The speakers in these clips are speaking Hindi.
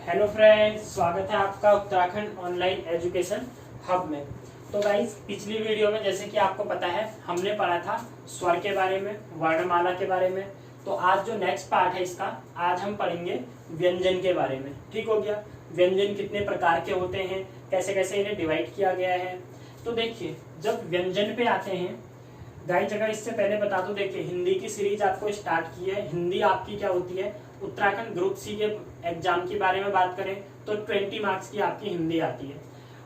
हेलो फ्रेंड्स, स्वागत है आपका उत्तराखंड ऑनलाइन एजुकेशन हब में। तो गाइस, पिछली वीडियो में जैसे कि आपको पता है हमने पढ़ा था स्वर के बारे में, वर्णमाला के बारे में। तो आज जो नेक्स्ट पार्ट है इसका, आज हम पढ़ेंगे व्यंजन के बारे में। ठीक हो गया। व्यंजन कितने प्रकार के होते हैं, कैसे कैसे इन्हें डिवाइड किया गया है। तो देखिए, जब व्यंजन पे आते हैं गाइस, अगर इससे पहले बता दो, देखिए हिंदी की सीरीज आपको स्टार्ट की है। हिंदी आपकी क्या होती है, उत्तराखंड ग्रुप सी के एग्जाम के बारे में बात करें तो 20 मार्क्स की आपकी हिंदी आती है।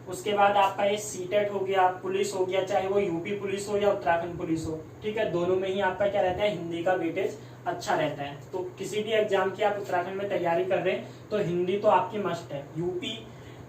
उसके बाद आपका ये सीटेट हो गया, पुलिस हो गया, चाहे वो यूपी पुलिस हो या उत्तराखंड पुलिस हो, ठीक है, दोनों में ही आपका क्या रहता है, हिंदी का वेटेज अच्छा रहता है। तो किसी भी एग्जाम की आप उत्तराखंड में तैयारी कर रहे हैं तो हिंदी तो आपकी मस्ट है। यूपी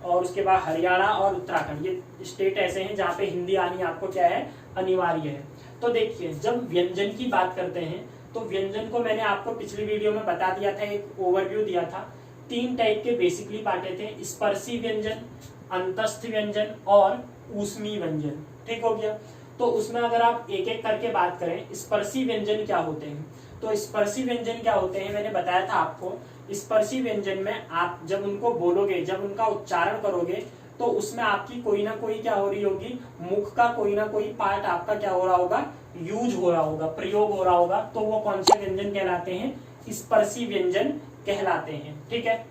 और उसके बाद हरियाणा और उत्तराखंड, ये स्टेट ऐसे हैं जहाँ पे हिंदी आनी आपको क्या है, अनिवार्य है। तो देखिए, जब व्यंजन की बात करते हैं तो व्यंजन को मैंने आपको पिछली वीडियो में बता दिया था, एक ओवरव्यू दिया था। 3 टाइप के बेसिकली बांटे थे, स्पर्शी व्यंजन, अंतस्थ व्यंजन और ऊष्मी व्यंजन। ठीक हो गया। तो उसमें अगर आप एक एक करके बात करें, स्पर्शी व्यंजन क्या होते हैं, तो स्पर्शी व्यंजन क्या होते हैं मैंने बताया था आपको। स्पर्शी व्यंजन में आप जब उनको बोलोगे, जब उनका उच्चारण करोगे, तो उसमें आपकी कोई ना कोई क्या हो रही होगी, मुख का कोई ना कोई पार्ट आपका क्या हो रहा होगा, यूज हो रहा होगा, प्रयोग हो रहा होगा। तो वो कौन से व्यंजन कहलाते हैं, स्पर्शी व्यंजन कहलाते हैं। ठीक है।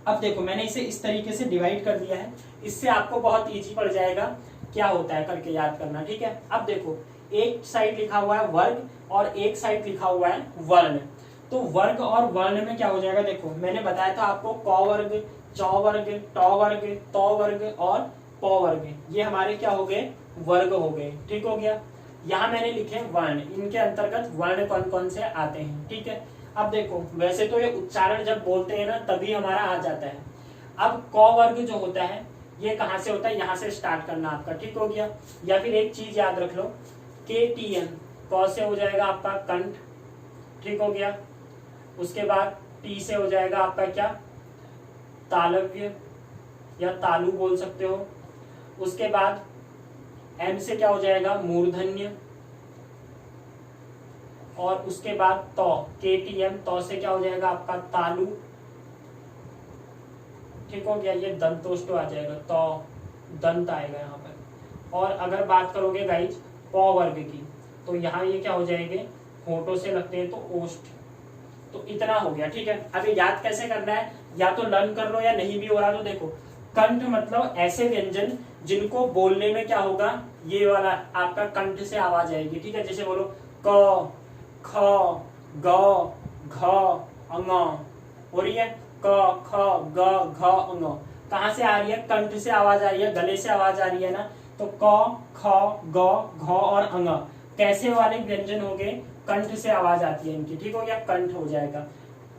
अब देखो, मैंने इसे इस तरीके से डिवाइड कर दिया है, इससे आपको बहुत इजी पड़ जाएगा क्या होता है करके याद करना। ठीक है। अब देखो, एक साइड लिखा हुआ है वर्ग और एक साइड लिखा हुआ है वर्ण। तो वर्ग और वर्ण में क्या हो जाएगा, देखो मैंने बताया था आपको क वर्ग, चौ वर्ग, टौ वर्ग, तौ वर्ग और पौ वर्ग, ये हमारे क्या हो गए, वर्ग हो गए। ठीक हो गया। यहाँ मैंने लिखे वर्ण, इनके अंतर्गत वर्ण कौन कौन से आते हैं। ठीक है। अब देखो, वैसे तो ये उच्चारण जब बोलते हैं ना तभी हमारा आ जाता है। अब क वर्ग जो होता है ये कहाँ से होता है, यहाँ से स्टार्ट करना आपका। ठीक हो गया। या फिर एक चीज याद रख लो, KTN, क से हो जाएगा आपका कंठ। ठीक हो गया। उसके बाद टी से हो जाएगा आपका क्या, तालव्य या तालु बोल सकते हो। उसके बाद एम से क्या हो जाएगा, मूर्धन्य। और उसके बाद तौ, KTM, तौ से क्या हो जाएगा आपका तालु। ठीक हो गया। ये दंतोष्ट आ जाएगा, तौ दंत आएगा यहाँ पर। और अगर बात करोगे गाइज पौ वर्ग की, तो यहाँ ये क्या हो जाएंगे, होठों से लगते हैं तो ओष्ठ। तो इतना हो गया। ठीक है। अभी याद कैसे करना है, या तो लर्न कर लो या नहीं भी हो रहा तो देखो, कंठ मतलब ऐसे व्यंजन जिनको बोलने में क्या होगा, ये वाला आपका कंठ से आवाज आएगी। ठीक है। जैसे बोलो क, ख, ग, घ, अंग हो रही है, क, ख, ग, घ, अंग कहाँ से आ रही है, कंठ से आवाज आ रही है, गले से आवाज आ रही है ना। तो क, ख, ग, घ और अंग कैसे वाले व्यंजन हो गए, कंठ से आवाज आती है इनकी। ठीक हो गया, कंठ हो जाएगा।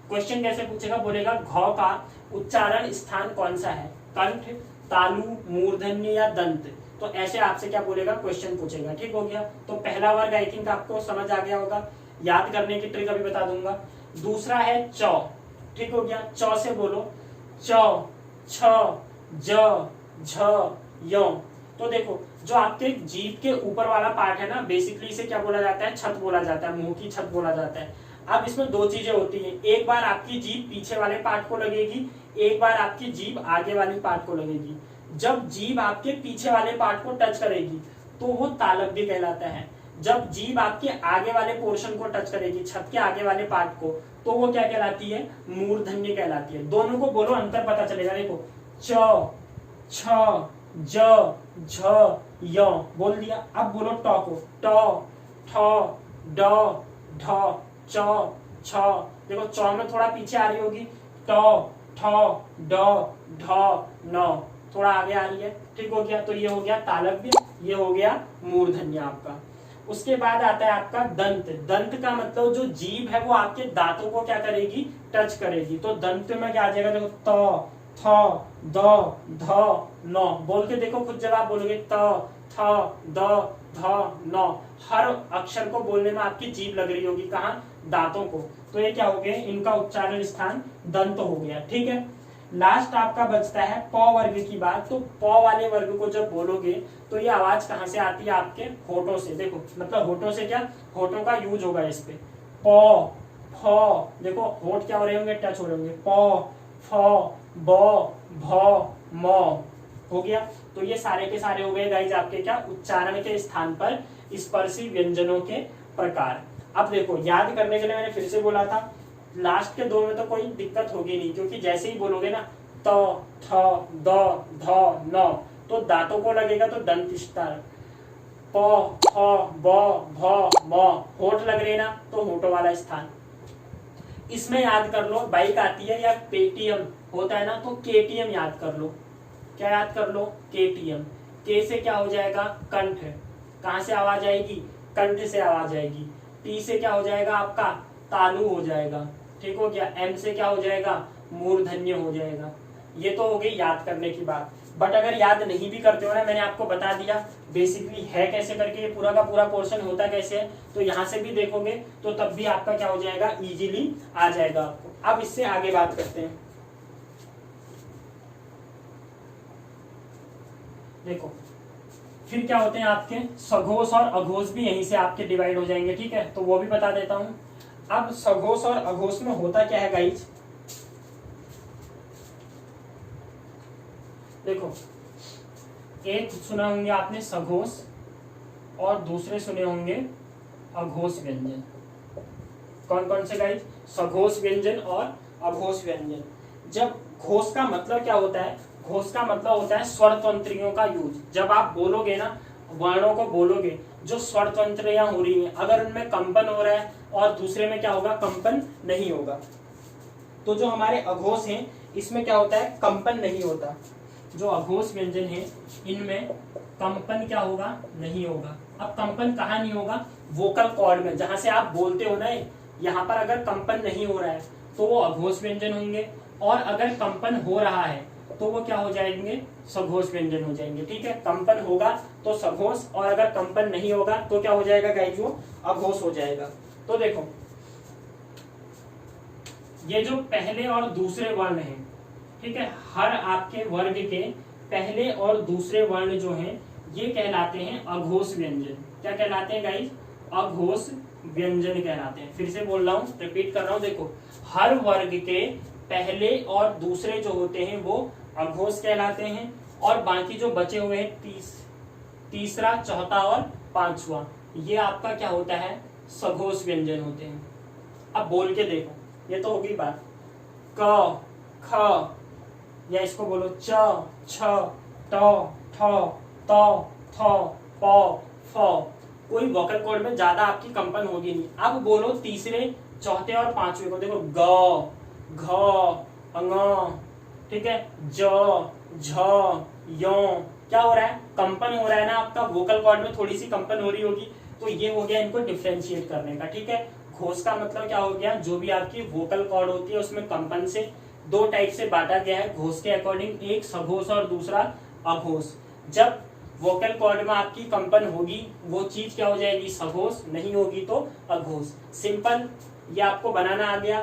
क्वेश्चन कैसे पूछेगा, बोलेगा घ का उच्चारण स्थान कौन सा है, कंठ, तालु, मूर्धन्य या दंत। तो ऐसे आपसे क्या बोलेगा, क्वेश्चन पूछेगा। ठीक हो गया। तो पहला वर्ग आई थिंक आपको समझ आ गया होगा, याद करने की ट्रिक अभी बता दूंगा। दूसरा है चौ। ठीक हो गया। चौ से बोलो चौ, छ, ज, झ, य। तो देखो, जो आपके जीभ के ऊपर वाला पार्ट है ना, बेसिकली इसे क्या बोला जाता है, छत बोला जाता है, मुंह की छत बोला जाता है। अब इसमें 2 चीजें होती हैं, एक बार आपकी जीभ पीछे वाले पार्ट को लगेगी, एक बार आपकी जीभ आगे वाली पार्ट को लगेगी। जब जीभ आपके पीछे वाले पार्ट को टच करेगी तो वो तालव्य कहलाता है। जब जीभ आपके आगे वाले पोर्शन को टच करेगी, छत के आगे वाले पार्ट को, तो वो क्या कहलाती है, मूर्धन्य कहलाती है। दोनों को बोलो, अंतर पता चलेगा। देखो च, छ, ज, झ, य बोल दिया। अब बोलो टॉ को, ट, ठ, ड, ढ, च, छ। देखो चौ में थोड़ा पीछे आ रही होगी, ट, ठ, ड, ढ, न थोड़ा आगे आ रही है। ठीक हो गया। तो ये हो गया तालव्य, ये हो गया मूर्धन्य आपका। उसके बाद आता है आपका दंत। दंत का मतलब जो जीभ है वो आपके दांतों को क्या करेगी, टच करेगी। तो दंत में क्या आ जाएगा, देखो त, थ, द, ध, न बोल के देखो, खुद जब आप बोलोगे त, थ, द, ध, न, हर अक्षर को बोलने में आपकी जीभ लग रही होगी, कहाँ, दांतों को। तो ये क्या हो गया, इनका उच्चारण स्थान दंत हो गया। ठीक है। लास्ट आपका बचता है प वर्ग की बात। तो प वाले वर्ग को जब बोलोगे तो ये आवाज कहाँ से आती है, आपके होठों से। देखो मतलब होठों से क्या, होठों का यूज होगा इस पे। प, फ, देखो होठ क्या हो रहे होंगे, टच हो रहे होंगे। प, फ, ब, भ, म हो गया। तो ये सारे के सारे हो गए गाइज आपके क्या उच्चारण के स्थान पर स्पर्शी व्यंजनों के प्रकार। अब देखो याद करने के लिए मैंने फिर से बोला था लास्ट के दो में तो कोई दिक्कत होगी नहीं, क्योंकि जैसे ही बोलोगे ना त, थ, द, ध, न, तो दांतों को लगेगा तो दंत स्टार, प, फ, ब, भ, म, होठ लग रहे ना तो होठों वाला स्थान। इसमें याद कर लो बाइक आती है या पेटीएम होता है ना तो केटीएम याद कर लो। क्या याद कर लो? केटीएम। के से क्या हो जाएगा? कंठ। कहां से आवाज आएगी? कंठ से आवाज आएगी। टी से क्या हो जाएगा आपका? तालु हो जाएगा। ठीक हो गया। एम से क्या हो जाएगा? मूर्धन्य हो जाएगा। ये तो हो गई याद करने की बात। बट अगर याद नहीं भी करते हो ना, मैंने आपको बता दिया बेसिकली है कैसे करके, ये पूरा का पूरा पोर्शन होता कैसे है, तो यहाँ से भी देखोगे तो तब भी आपका क्या हो जाएगा? इजीली आ जाएगा आपको। अब इससे आगे बात करते हैं। देखो फिर क्या होते हैं आपके सघोष और अघोष भी यहीं से आपके डिवाइड हो जाएंगे। ठीक है, तो वो भी बता देता हूं। अब सघोष और अघोष में होता क्या है गाइज, देखो एक सुना होंगे आपने सघोष और दूसरे सुने होंगे अघोष व्यंजन। कौन कौन से गाइज? सघोष व्यंजन और अघोष व्यंजन। जब घोष का मतलब क्या होता है? घोष का मतलब होता है स्वर तंत्रियों का यूज। जब आप बोलोगे ना, वर्णों को बोलोगे, जो स्वर तंत्रियां हो रही हैं, अगर उनमें कंपन हो रहा है और दूसरे में क्या होगा? कंपन नहीं होगा। तो जो हमारे अघोष हैं इसमें क्या होता है? कंपन नहीं होता। जो अघोष व्यंजन है इनमें कंपन क्या होगा? नहीं होगा। अब कंपन कहाँ नहीं होगा? वोकल कॉर्ड में, जहां से आप बोलते हो ना, यहाँ पर अगर कंपन नहीं हो रहा है तो वो अघोष व्यंजन होंगे, और अगर कंपन हो रहा है तो वो क्या हो जाएंगे? सघोष व्यंजन हो जाएंगे। ठीक है, कंपन होगा तो सघोष, और अगर कंपन नहीं होगा तो क्या हो जाएगा गाइस? वो अघोष हो जाएगा। तो देखो ये जो पहले और दूसरे वर्ण हैं, ठीक है, हर आपके वर्ग के पहले और दूसरे वर्ण जो हैं ये कहलाते हैं अघोष व्यंजन। क्या कहलाते हैं गाइस? अघोष व्यंजन कहलाते हैं। फिर से बोल रहा हूँ, रिपीट कर रहा हूँ। देखो हर वर्ग के पहले और दूसरे जो होते हैं वो अघोष कहलाते हैं, और बाकी जो बचे हुए हैं तीसरा, चौथा और पांचवा, ये आपका क्या होता है? सघोष व्यंजन होते हैं। अब बोल के देखो, ये तो होगी बात। क, ख, या इसको बोलो च, छ, ट, ठ, त, थ, प, फ। कोई वोकल कॉर्ड में ज्यादा आपकी कंपन होगी नहीं। अब बोलो तीसरे, चौथे और पांचवे को। देखो ग, घ, अंग, ठीक है, ज, झ, य, क्या हो रहा है? कंपन हो रहा है ना आपका, वोकल कॉर्ड में थोड़ी सी कंपन हो रही होगी। तो ये हो गया इनको डिफरेंशिएट करने का। ठीक है, घोष का मतलब क्या हो गया? जो भी आपकी वोकल कॉर्ड होती है उसमें कंपन से दो टाइप से बांटा गया है घोष के अकॉर्डिंग, एक सघोष और दूसरा अघोष। जब वोकल कॉर्ड में आपकी कंपन होगी वो चीज क्या हो जाएगी? सघोष। नहीं होगी तो अघोष। सिंपल, ये आपको बनाना आ गया।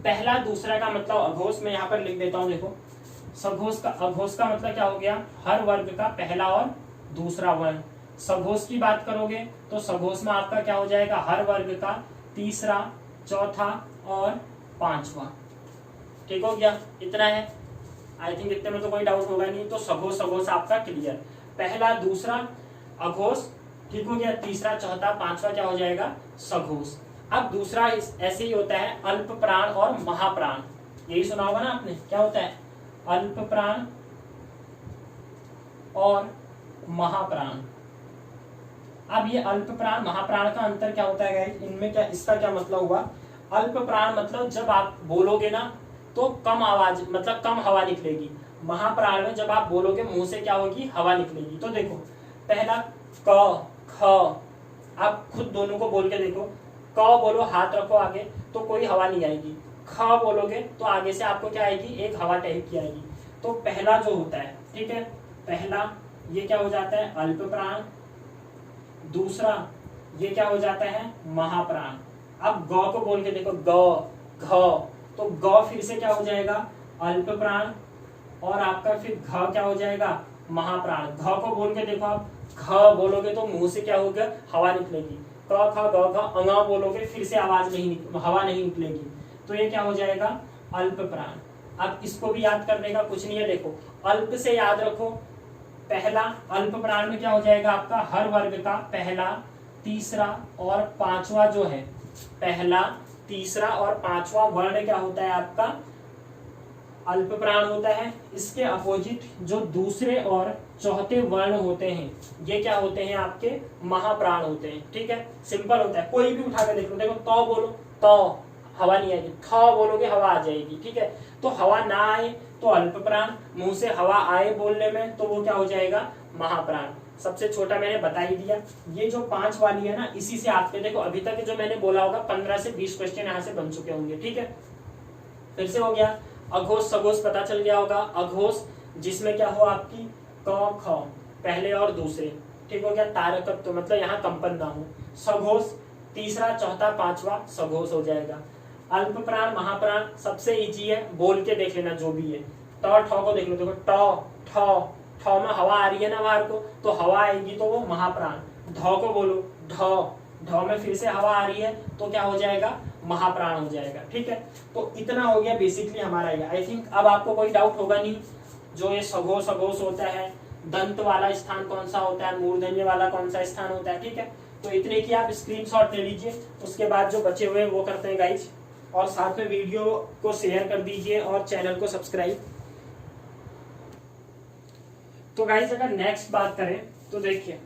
पहला दूसरा का मतलब अघोष। मैं यहाँ पर लिख देता हूँ। देखो सघोष का, अघोष का मतलब क्या हो गया? हर वर्ग का पहला और दूसरा वर्ण। सघोष की बात करोगे तो सघोष में आपका क्या हो जाएगा? हर वर्ग का तीसरा, चौथा और पांचवा। ठीक हो गया? इतना है। आई थिंक इतने में तो कोई डाउट होगा नहीं। तो सघोष सघोष आपका क्लियर। पहला, दूसरा अघोष, ठीक हो गया। तीसरा, चौथा, पांचवा क्या हो जाएगा? सघोष। अब दूसरा ऐसे ही होता है अल्प प्राण और महाप्राण। यही सुना होगा ना आपने। क्या होता है? अल्प प्राण और महाप्राण। अब ये अल्प प्राण महाप्राण का अंतर क्या होता है गाइस? इनमें क्या, इसका क्या मतलब हुआ? अल्प प्राण मतलब जब आप बोलोगे ना तो कम आवाज, मतलब कम हवा निकलेगी। महाप्राण में जब आप बोलोगे मुंह से क्या होगी? हवा निकलेगी। तो देखो पहला क, ख, आप खुद दोनों को बोल के देखो। क बोलो, हाथ रखो आगे, तो कोई हवा नहीं आएगी। ख बोलोगे तो आगे से आपको क्या आएगी? एक हवा टाइप की आएगी। तो पहला जो होता है, ठीक है, पहला ये क्या हो जाता है? अल्प प्राण। दूसरा ये क्या हो जाता है? महाप्राण। अब ग को बोल के देखो, ग, घ, तो ग फिर से क्या हो जाएगा? अल्प प्राण, और आपका फिर घ क्या हो जाएगा? महाप्राण। घ को बोल के देखो, आप घ बोलोगे तो मुंह से क्या होगा? हवा निकलेगी। क, ख, ग, घ, अंगा बोलोगे फिर से आवाज नहीं, हवा नहीं निकलेगी। तो ये क्या हो जाएगा? अल्प प्राण। अब इसको भी याद करने का कुछ नहीं है, देखो अल्प से याद रखो, पहला अल्प प्राण में क्या हो जाएगा आपका, हर वर्ग का पहला, तीसरा और पांचवा जो है, पहला, तीसरा और पांचवा वर्ण क्या होता है आपका, अल्प प्राण होता है। इसके अपोजिट जो दूसरे और चौथे वर्ण होते हैं ये क्या होते हैं आपके, महाप्राण होते हैं। ठीक है, सिंपल होता है, कोई भी उठा के देख लो, देखो तो बोलो तो हवा नहीं आएगी, थ बोलोगे हवा आ जाएगी। ठीक है, तो हवा ना आए तो अल्प प्राण, मुंह से हवा आए बोलने में तो वो क्या हो जाएगा, महाप्राण। सबसे छोटा मैंने बता ही दिया। ये जो 5 वाली है ना, इसी से आपके देखो अभी तक जो मैंने बोला होगा 15 से 20 क्वेश्चन यहाँ से बन चुके होंगे। ठीक है, फिर से हो गया। अघोष सघोष पता चल गया होगा, अघोष जिसमें क्या हो आपकी क ख पहले और दूसरे, ठीक हो गया, तारकत्व मतलब यहाँ कंपन ना हो। सघोष तीसरा चौथा पांचवा सघोष हो जाएगा। अल्प प्राण महाप्राण सबसे इजी है, बोल के देख लेना जो भी है। ट ठ को देख लो, देखो ट ठ ठ में हवा आ रही है ना बाहर को, तो हवा आएगी तो वो महाप्राण। ध को बोलो, ढ ढ में फिर से हवा आ रही है तो क्या हो जाएगा, महाप्राण हो जाएगा। ठीक है, तो इतना हो गया बेसिकली हमारा ये। आई थिंक अब आपको कोई डाउट होगा नहीं। जो ये सघोष सघोष होता है, दंत वाला स्थान कौन सा होता है, मूर्धन्य वाला कौन सा स्थान होता है। ठीक है, तो इतने की आप स्क्रीनशॉट ले लीजिए, उसके बाद जो बचे हुए वो करते हैं गाइज, और साथ में वीडियो को शेयर कर दीजिए और चैनल को सब्सक्राइब। तो गाइज अगर नेक्स्ट बात करें तो देखिए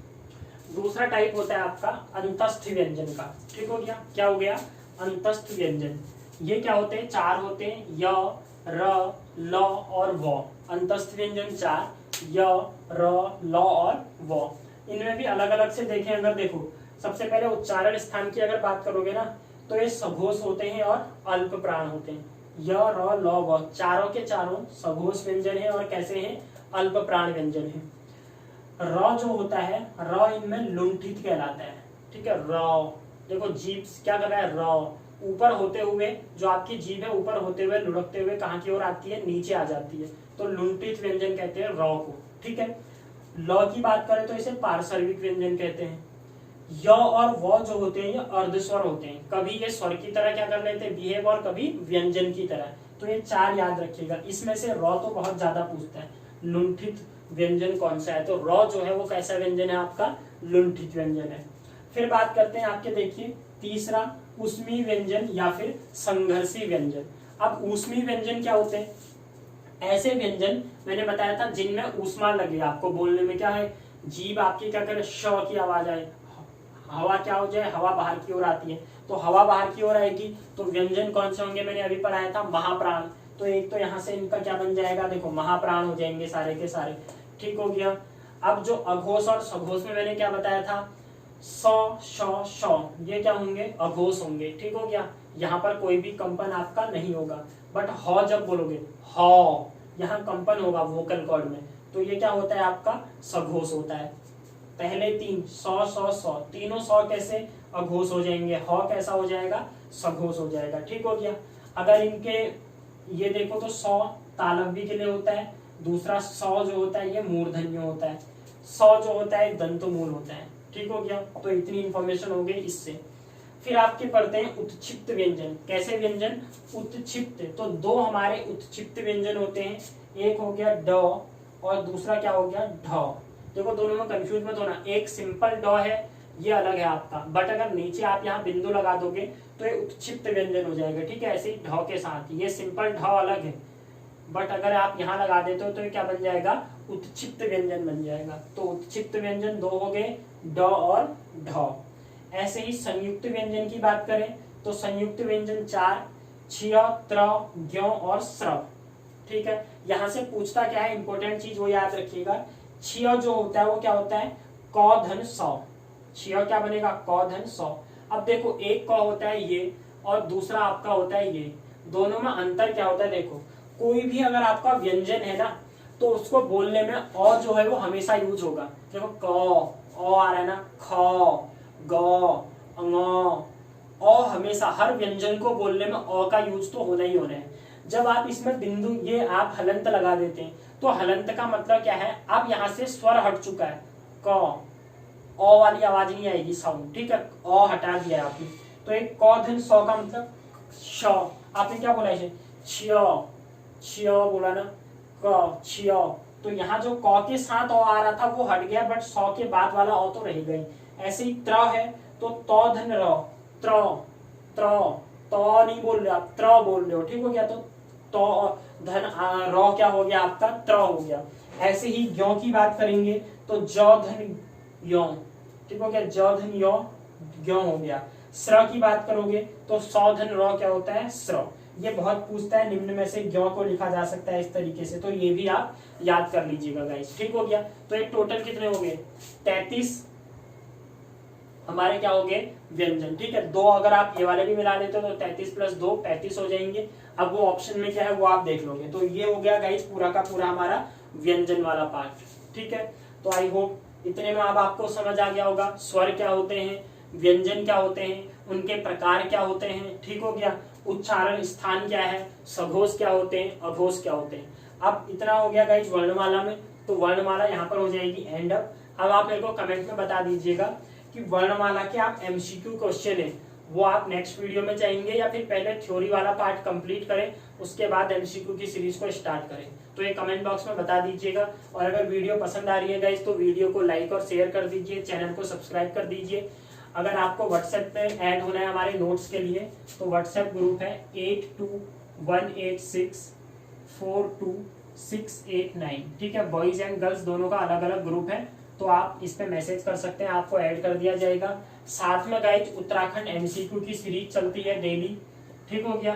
दूसरा टाइप होता है आपका अंतस्थ व्यंजन का। ठीक हो गया, क्या हो गया, अंतस्थ व्यंजन। ये क्या होते हैं, 4 होते हैं, य र ल और व। अंतस्थ व्यंजन 4, य र ल और व। इनमें भी अलग अलग से देखें, अगर देखो सबसे पहले उच्चारण स्थान की अगर बात करोगे ना, तो ये सघोष होते हैं और अल्प प्राण होते हैं। य र ल व चारों के चारों सघोष व्यंजन है और कैसे हैं, अल्प प्राण व्यंजन है। र जो होता है, र इनमें लुंठित कहलाता है। ठीक है, र देखो जीभ क्या कर रहा है, र ऊपर होते हुए, जो आपकी जीभ है ऊपर होते हुए लुढ़कते हुए कहाँ की ओर आती है, नीचे आ जाती है, तो लुंठित व्यंजन कहते हैं र को। ठीक है, ल की बात करें तो इसे पार्श्विक व्यंजन कहते हैं। य और व जो होते हैं ये अर्धस्वर होते हैं, कभी ये स्वर की तरह क्या कर लेते हैं, बिहेव, और कभी व्यंजन की तरह। तो ये 4 याद रखिएगा। इसमें से र तो बहुत ज्यादा पूछता है, लुंठित व्यंजन कौन सा है, तो र जो है वो कैसा व्यंजन है आपका, लुंठित व्यंजन है। फिर बात करते हैं आपके, देखिए तीसरा ऊष्मी व्यंजन या फिर संघर्षी व्यंजन। अब ऊष्मी व्यंजन क्या होते हैं, ऐसे व्यंजन मैंने बताया था जिनमें ऊष्मा लगे, आपको बोलने में क्या है, जीभ आपकी क्या करे, श की आवाज आए, हवा क्या हो जाए, हवा बाहर की ओर आती है, तो हवा बाहर की ओर आएगी तो व्यंजन कौन से होंगे, मैंने अभी पढ़ाया था महाप्राण। तो एक तो यहाँ से इनका क्या बन जाएगा, देखो महाप्राण हो जाएंगे सारे के सारे। ठीक हो गया। अब जो अघोष और सघोष में मैंने क्या बताया था, स श श ये क्या होंगे, अघोष होंगे। ठीक हो गया, यहाँ पर कोई भी कंपन आपका नहीं होगा, बट ह जब बोलोगे, ह यहाँ कंपन होगा वोकल कॉर्ड में, तो ये क्या होता है आपका, सघोष होता है। पहले 3 सौ सौ सौ, तीनों सौ कैसे अघोष हो जाएंगे, ह कैसा हो जाएगा, सघोष हो जाएगा। ठीक हो गया। अगर इनके ये देखो तो सौ तालव्य के लिए होता है, दूसरा सौ जो होता है ये मूर्धन्य होता है, सौ जो होता है दंतमूल होता है। ठीक हो गया, तो इतनी इंफॉर्मेशन हो गई इससे। फिर आपके पढ़ते हैं उत्क्षिप्त व्यंजन। कैसे व्यंजन, उत्क्षिप्त, तो 2 हमारे उत्क्षिप्त व्यंजन होते हैं, एक हो गया ड और दूसरा क्या हो गया, ढ। देखो दोनों में कंफ्यूज मत होना, एक सिंपल ड है, ये अलग है आपका, बट अगर नीचे आप यहाँ बिंदु लगा दोगे तो ये उत्क्षिप्त व्यंजन हो जाएगा। ठीक है, ऐसे ही ढ के साथ, ये सिंपल ढ अलग है, बट अगर आप यहाँ लगा देते हो तो ये क्या बन जाएगा, उत्क्षिप्त व्यंजन बन जाएगा। तो उत्क्षिप्त व्यंजन 2 हो गए, ड और ढ। ऐसे ही संयुक्त व्यंजन की बात करें तो संयुक्त व्यंजन 4, छिय, त्र, ज्ञ और स्रव। ठीक है, यहाँ से पूछता क्या है, इंपॉर्टेंट चीज वो याद रखिएगा। छिय जो होता है वो क्या होता है, क धन सौ, छिय क्या बनेगा, क धन सौ। अब देखो एक क होता है ये और दूसरा आपका होता है ये, दोनों में अंतर क्या होता है, देखो कोई भी अगर आपका व्यंजन है ना तो उसको बोलने में अ जो है वो हमेशा यूज होगा। देखो क अ आ रहा है ना, ख ग ङ, अ हमेशा हर व्यंजन को बोलने में अ का यूज तो होना ही होना है। जब आप इसमें बिंदु ये आप हलंत लगा देते हैं तो हलंत का मतलब क्या है, आप यहाँ से स्वर हट चुका है, क अ वाली आवाज नहीं आएगी साउंड। ठीक है, अ हटा दिया है आपने, तो एक क धन सौ का मतलब श, आपने क्या बोला इसे, छियो, छियो बोला ना, क छियो। तो यहाँ जो क के साथ ओ आ रहा था वो हट गया, बट सौ के बाद वाला ओ तो रह गई। ऐसे ही त्र है तो तो धन र, त्र त्र, तो नहीं बोल रहे आप, त्र बोल रहे हो, ठीक हो गया। तो धन र क्या हो गया आपका, त्र हो गया। ऐसे ही ज्यों की बात करेंगे तो ज धन यो, ठीक हो गया, ज धन यो ज्यों हो गया। स्र की बात करोगे तो सौ धन र क्या होता है, स्र। ये बहुत पूछता है, निम्न में से ज्यों को लिखा जा सकता है इस तरीके से, तो ये भी आप याद कर लीजिएगा गाइस, ठीक हो गया। तो एक टोटल कितने हो गए, 33 हमारे क्या हो गए, व्यंजन, ठीक है। दो अगर आप ये वाले भी मिला लेते हो तो 33 + 2 35 हो जाएंगे। अब वो ऑप्शन में क्या है वो आप देख लोगे। तो ये हो गया गाइस पूरा का पूरा हमारा व्यंजन वाला पार्ट, ठीक है। तो आई होप इतने में अब आपको समझ आ गया होगा स्वर क्या होते हैं, व्यंजन क्या होते हैं, उनके प्रकार क्या होते हैं, ठीक हो गया। उच्चारण स्थान क्या है, सघोष क्या होते हैं, अघोष क्या होते हैं। अब इतना हो गया गाइस वर्णमाला में। तो वर्णमाला यहाँ पर हो जाएगी एंड अप। अब आप मेरे को कमेंट में बता दीजिएगा कि वर्णमाला के आप एमसीक्यू क्वेश्चन है वो आप नेक्स्ट वीडियो में चाहेंगे या फिर पहले थ्योरी वाला पार्ट कंप्लीट करें उसके बाद एमसीक्यू की सीरीज को स्टार्ट करें। तो ये कमेंट बॉक्स में बता दीजिएगा। और अगर वीडियो पसंद आ रही है गाइस तो वीडियो को लाइक और शेयर कर दीजिए, चैनल को सब्सक्राइब कर दीजिए। अगर आपको व्हाट्सएप पे ऐड होना है हमारे नोट्स के लिए तो व्हाट्सएप ग्रुप है 8218642689, ठीक है। बॉयज एंड गर्ल्स दोनों का अलग अलग ग्रुप है, तो आप इस पे मैसेज कर सकते हैं, आपको ऐड कर दिया जाएगा। साथ में गाइज उत्तराखंड एमसीक्यू की सीरीज चलती है डेली, ठीक हो गया।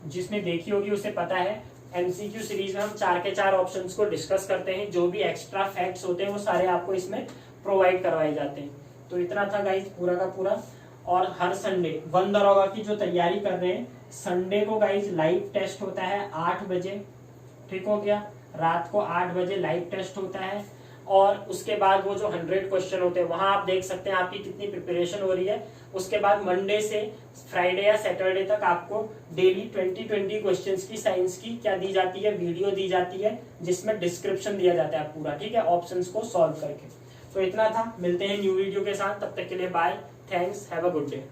जिसने देखी होगी उसे पता है एमसीक्यू सीरीज में हम 4 के 4 ऑप्शंस को डिस्कस करते हैं, जो भी एक्स्ट्रा फैक्ट्स होते हैं वो सारे आपको इसमें प्रोवाइड करवाए जाते हैं। तो इतना था गाइज पूरा का पूरा। और हर संडे वन दरोगा की जो तैयारी कर रहे हैं, संडे को गाइज लाइव टेस्ट होता है 8 बजे, ठीक हो गया। रात को 8 बजे लाइव टेस्ट होता है। और उसके बाद वो जो 100 क्वेश्चन होते हैं वहां आप देख सकते हैं आपकी कितनी प्रिपरेशन हो रही है। उसके बाद मंडे से फ्राइडे या सैटरडे तक आपको डेली 20 क्वेश्चंस की साइंस की क्या दी जाती है, वीडियो दी जाती है जिसमें डिस्क्रिप्शन दिया जाता है पूरा, ठीक है, ऑप्शंस को सॉल्व करके। तो इतना था, मिलते हैं न्यू वीडियो के साथ, तब तक के लिए bye, thanks, have a good day.